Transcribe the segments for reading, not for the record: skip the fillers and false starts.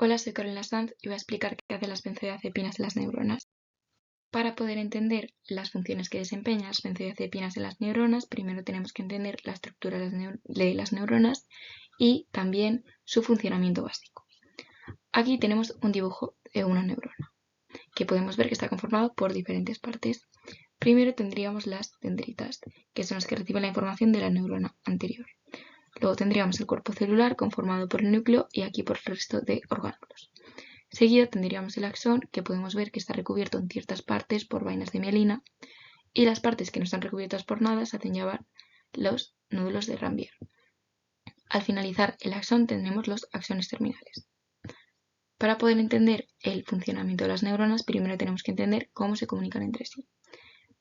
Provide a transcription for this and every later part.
Hola, soy Carolina Sanz y voy a explicar qué hacen las benzodiazepinas en las neuronas. Para poder entender las funciones que desempeñan las benzodiazepinas en las neuronas, primero tenemos que entender la estructura de las neuronas y también su funcionamiento básico. Aquí tenemos un dibujo de una neurona, que podemos ver que está conformado por diferentes partes. Primero tendríamos las dendritas, que son las que reciben la información de la neurona anterior. Luego tendríamos el cuerpo celular conformado por el núcleo y aquí por el resto de orgánulos. Seguido tendríamos el axón, que podemos ver que está recubierto en ciertas partes por vainas de mielina, y las partes que no están recubiertas por nada se hacen llamar los nódulos de Ranvier. Al finalizar el axón tendremos los axones terminales. Para poder entender el funcionamiento de las neuronas, primero tenemos que entender cómo se comunican entre sí.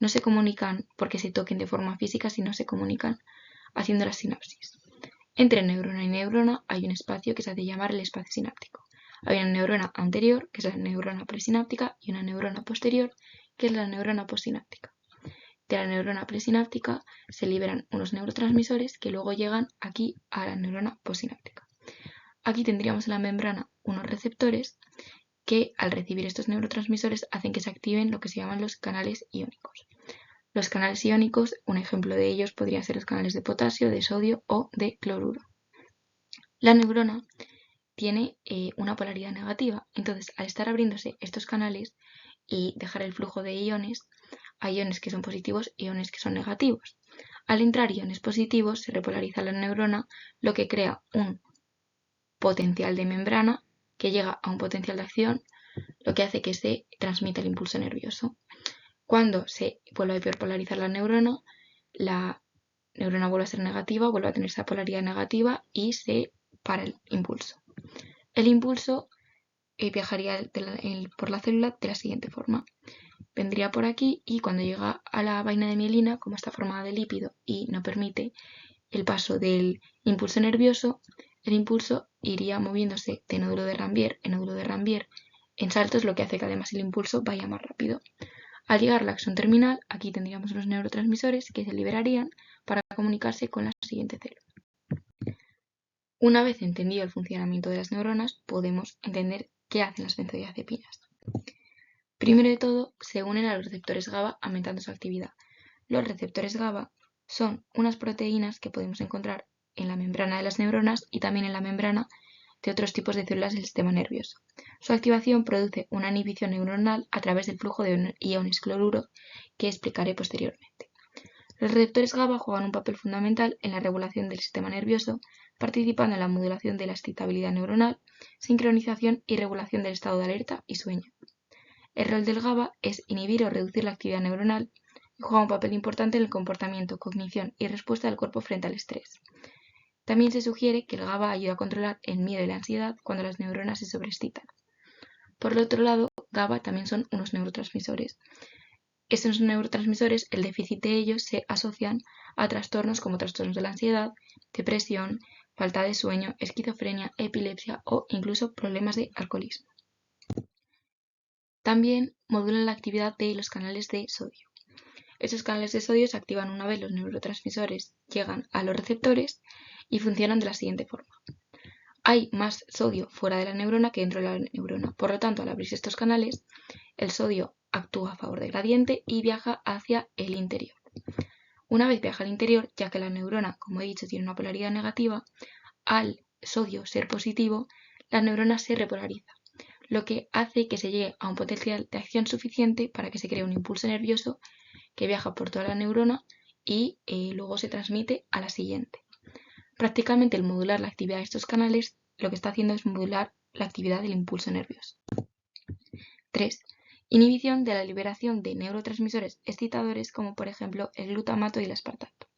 No se comunican porque se toquen de forma física, sino se comunican haciendo la sinapsis. Entre neurona y neurona hay un espacio que se hace llamar el espacio sináptico. Hay una neurona anterior, que es la neurona presináptica, y una neurona posterior, que es la neurona postsináptica. De la neurona presináptica se liberan unos neurotransmisores que luego llegan aquí a la neurona postsináptica. Aquí tendríamos en la membrana unos receptores que al recibir estos neurotransmisores hacen que se activen lo que se llaman los canales iónicos. Los canales iónicos, un ejemplo de ellos podrían ser los canales de potasio, de sodio o de cloruro. La neurona tiene una polaridad negativa, entonces al estar abriéndose estos canales y dejar el flujo de iones, hay iones que son positivos y iones que son negativos. Al entrar iones positivos se repolariza la neurona, lo que crea un potencial de membrana que llega a un potencial de acción, lo que hace que se transmita el impulso nervioso. Cuando se vuelve a hiperpolarizar la neurona vuelve a ser negativa, vuelve a tener esa polaridad negativa y se para el impulso. El impulso viajaría por la célula de la siguiente forma. Vendría por aquí y cuando llega a la vaina de mielina, como está formada de lípido y no permite el paso del impulso nervioso, el impulso iría moviéndose de nódulo de Ranvier en nódulo de Ranvier en saltos, lo que hace que además el impulso vaya más rápido. Al llegar al axón terminal, aquí tendríamos unos neurotransmisores que se liberarían para comunicarse con la siguiente célula. Una vez entendido el funcionamiento de las neuronas, podemos entender qué hacen las benzodiazepinas. Primero de todo, se unen a los receptores GABA aumentando su actividad. Los receptores GABA son unas proteínas que podemos encontrar en la membrana de las neuronas y también en la membrana de otros tipos de células del sistema nervioso. Su activación produce una inhibición neuronal a través del flujo de iones cloruro que explicaré posteriormente. Los receptores GABA juegan un papel fundamental en la regulación del sistema nervioso, participando en la modulación de la excitabilidad neuronal, sincronización y regulación del estado de alerta y sueño. El rol del GABA es inhibir o reducir la actividad neuronal y juega un papel importante en el comportamiento, cognición y respuesta del cuerpo frente al estrés. También se sugiere que el GABA ayuda a controlar el miedo y la ansiedad cuando las neuronas se sobreexcitan. Por el otro lado, GABA también son unos neurotransmisores. Estos neurotransmisores, el déficit de ellos se asocian a trastornos como trastornos de la ansiedad, depresión, falta de sueño, esquizofrenia, epilepsia o incluso problemas de alcoholismo. También modulan la actividad de los canales de sodio. Estos canales de sodio se activan una vez los neurotransmisores llegan a los receptores y funcionan de la siguiente forma. Hay más sodio fuera de la neurona que dentro de la neurona. Por lo tanto, al abrirse estos canales, el sodio actúa a favor del gradiente y viaja hacia el interior. Una vez viaja al interior, ya que la neurona, como he dicho, tiene una polaridad negativa, al sodio ser positivo, la neurona se repolariza, lo que hace que se llegue a un potencial de acción suficiente para que se cree un impulso nervioso que viaja por toda la neurona y luego se transmite a la siguiente. Prácticamente el modular la actividad de estos canales lo que está haciendo es modular la actividad del impulso nervioso. 3. Inhibición de la liberación de neurotransmisores excitadores como por ejemplo el glutamato y el aspartato,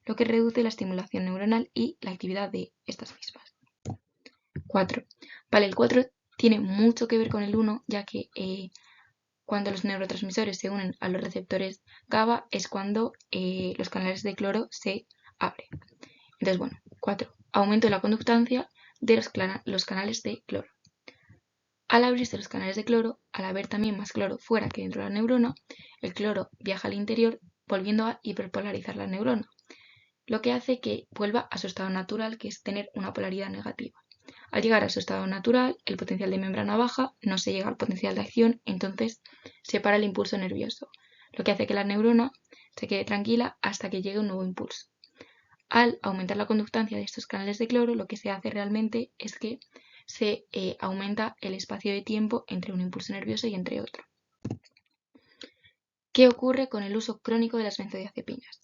lo que reduce la estimulación neuronal y la actividad de estas mismas. 4. Vale, el 4 tiene mucho que ver con el 1, ya que cuando los neurotransmisores se unen a los receptores GABA es cuando los canales de cloro se abren. Entonces, bueno, 4. Aumento de la conductancia de los canales de cloro. Al abrirse los canales de cloro, al haber también más cloro fuera que dentro de la neurona, el cloro viaja al interior volviendo a hiperpolarizar la neurona, lo que hace que vuelva a su estado natural, que es tener una polaridad negativa. Al llegar a su estado natural, el potencial de membrana baja, no se llega al potencial de acción, entonces se para el impulso nervioso, lo que hace que la neurona se quede tranquila hasta que llegue un nuevo impulso. Al aumentar la conductancia de estos canales de cloro, lo que se hace realmente es que se aumenta el espacio de tiempo entre un impulso nervioso y entre otro. ¿Qué ocurre con el uso crónico de las benzodiazepinas?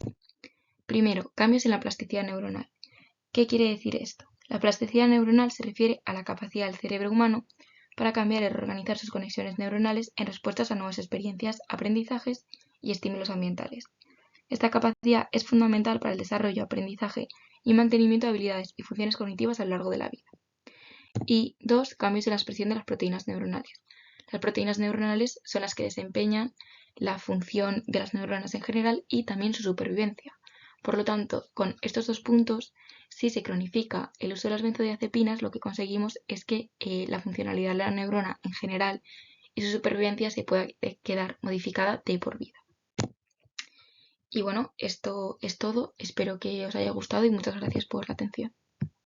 Primero, cambios en la plasticidad neuronal. ¿Qué quiere decir esto? La plasticidad neuronal se refiere a la capacidad del cerebro humano para cambiar y reorganizar sus conexiones neuronales en respuestas a nuevas experiencias, aprendizajes y estímulos ambientales. Esta capacidad es fundamental para el desarrollo, aprendizaje y mantenimiento de habilidades y funciones cognitivas a lo largo de la vida. Y 2. Cambios en la expresión de las proteínas neuronales. Las proteínas neuronales son las que desempeñan la función de las neuronas en general y también su supervivencia. Por lo tanto, con estos 2 puntos, si se cronifica el uso de las benzodiazepinas, lo que conseguimos es que la funcionalidad de la neurona en general y su supervivencia se pueda quedar modificada de por vida. Y bueno, esto es todo. Espero que os haya gustado y muchas gracias por la atención.